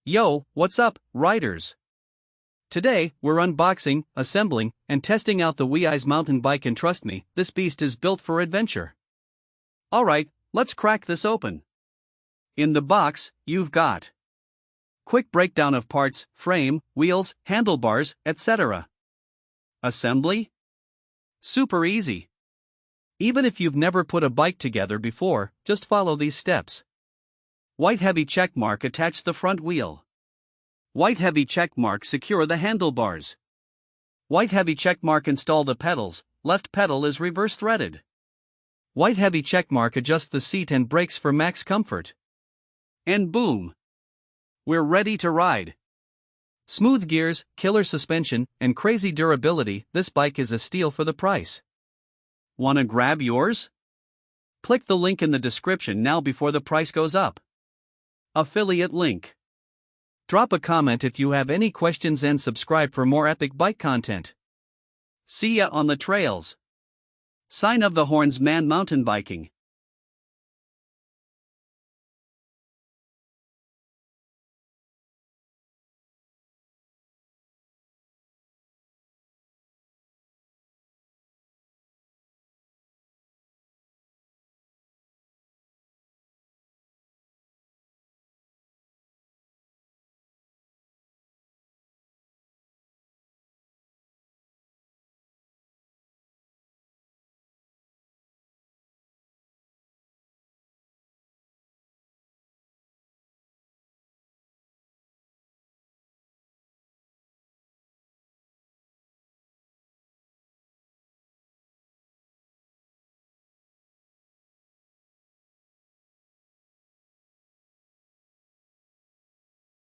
Yo, what's up, riders? Today, we're unboxing, assembling, and testing out the WEIZE Mountain Bike, and trust me, this beast is built for adventure. Alright, let's crack this open. In the box, you've got quick breakdown of parts, frame, wheels, handlebars, etc. Assembly? Super easy. Even if you've never put a bike together before, just follow these steps. White heavy checkmark attach the front wheel. White heavy checkmark secure the handlebars. White heavy checkmark install the pedals, left pedal is reverse threaded. White heavy checkmark adjust the seat and brakes for max comfort. And boom! We're ready to ride. Smooth gears, killer suspension, and crazy durability, this bike is a steal for the price. Wanna grab yours? Click the link in the description now before the price goes up. Affiliate link. Drop a comment if you have any questions and subscribe for more epic bike content. See ya on the trails. Sign of the Horns Man Mountain Biking.